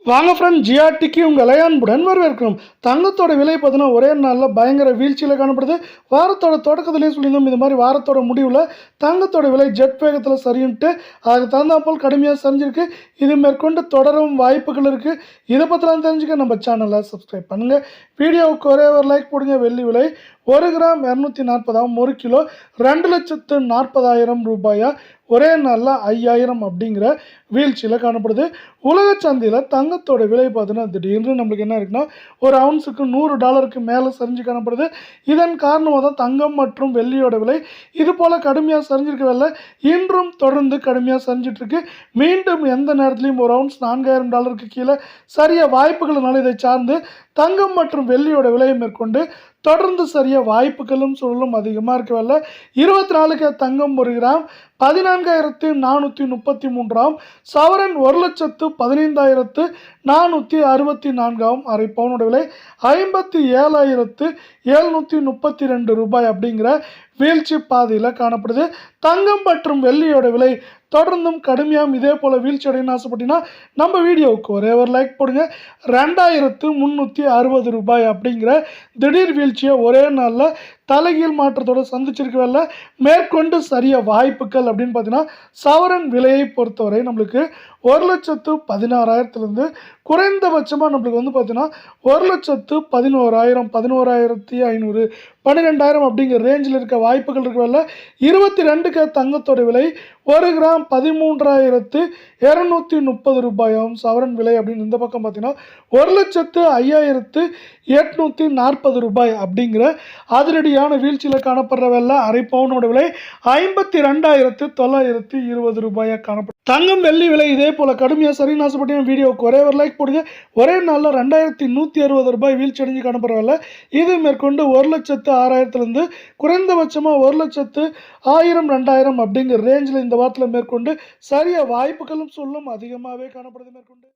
வாங்க ஃப்ரெண்ட், ஜிஆர்டிக்கு உங்கள் அன்புடன் வரவேற்கிறோம். தங்கத்தோட விலை பார்த்தீங்கன்னா ஒரே நாளில் பயங்கர வீழ்ச்சியில் காணப்படுது. வாரத்தோட தொடக்கத்திலேயே சொல்லியிருந்தோம், இது மாதிரி வாரத்தோட முடிவில் தங்கத்தோட விலை ஜெட் வேகத்தில் சரின்ட்டு அதுக்கு தகுந்தாப்போல் கடுமையாக சரிஞ்சிருக்கு. இது மேற்கொண்டு தொடரும் வாய்ப்புகள் இருக்குது. இதை பற்றிலாம் தெரிஞ்சுக்க நம்ம சேனலை சப்ஸ்கிரைப் பண்ணுங்கள். வீடியோவுக்கு ஒரே ஒரு லைக் போடுங்க. வெள்ளி விலை 1 கிராம் 240, 1 கிலோ 2,40,000 ரூபாயா ஒரே நாளில் 5,000 அப்படிங்கிற வீழ்ச்சியில் காணப்படுது. உலக சந்தையில் தங்கத்தோட விலை பார்த்தீங்கன்னா திடீர்னு நம்மளுக்கு என்ன இருக்குன்னா ஒரு அவுன்ஸுக்கு $100 மேலே சரிஞ்சு காணப்படுது. இதன் காரணமாக தான் தங்கம் மற்றும் வெள்ளியோட விலை இது போல் கடுமையாக சரிஞ்சிருக்கவில்லை, இன்றும் தொடர்ந்து கடுமையாக சரிஞ்சிட்ருக்கு. மீண்டும் எந்த நேரத்துலையும் ஒரு அவுன்ஸ் $4,000 கீழே சரிய வாய்ப்புகள்னால இதை சார்ந்து தங்கம் மற்றும் வெள்ளியோட விலையை மேற்கொண்டு தொடர்ந்து சரிய வாய்ப்புகளும் சூழலும் அதிகமாக இருக்கவில்லை. 24K தங்கம் 1 கிராம் 14,433, சவரன் 1,15,464, அரை பவுனோட விலை 57,732 ரூபாய் அப்படிங்கிற வீழ்ச்சி பாதையில் காணப்படுது. தங்கம் மற்றும் வெள்ளியோட விலை தொடர்ந்தும் கடுமையாக இதே போல் வீழ்ச்சி அடையணும்னு ஆசைப்பட்டீங்கன்னா நம்ம வீடியோவுக்கு ஒரே ஒரு லைக் போடுங்க. 2,360 ரூபாய் அப்படிங்கிற திடீர் வீழ்ச்சியை ஒரே நாளில் தலைகீழ் மாற்றத்தோடு சந்திச்சிருக்கவில்லை. மேற்கொண்டு சரிய வாய்ப்புகள் அப்படின்னு பார்த்தீங்கன்னா சவரன் விலையை பொறுத்தவரை நம்மளுக்கு 1,16,000 குறைந்தபட்சமாக நம்மளுக்கு வந்து பார்த்தீங்கன்னா 1,11,000, 11,500, 12,000 அப்படிங்கிற ரேஞ்சில் இருக்க வாய்ப்புகள் இருக்கவில்லை. 22K தங்கத்தோட விலை 1 கிராம் 13,230 ரூபாயாகும். சவரன் விலை அப்படின்னு இந்த பக்கம் பார்த்தீங்கன்னா 1,05,840 ரூபாய் அப்படிங்கிற அதிரடியான வீழ்ச்சியில் காணப்படுறவல்ல. அரை பவுனோட விலை 52,920 ரூபாயாக காணப்படும். தங்கம் வெள்ளி விலை இதே போல் கடுமையாக சரின்னு ஆசைப்பட்டீங்க வீடியோவுக்கு ஒரே ஒரு லைக் போடுங்க. ஒரே நாளில் 2,160 ரூபாய் வீழ்ச்சி அடைஞ்சு காணப்படுறவல்ல. இது மேற்கொண்டு 1,06,000 குறைந்தபட்சமாக 1,00,000, 1,000, 2,000 அப்படிங்கிற ரேஞ்சில் இந்த வாரத்தில் மேற்கொண்டு சரிய வாய்ப்புகளும் சொல்லும் அதிகமாகவே காணப்படுது மேற்கொண்டு.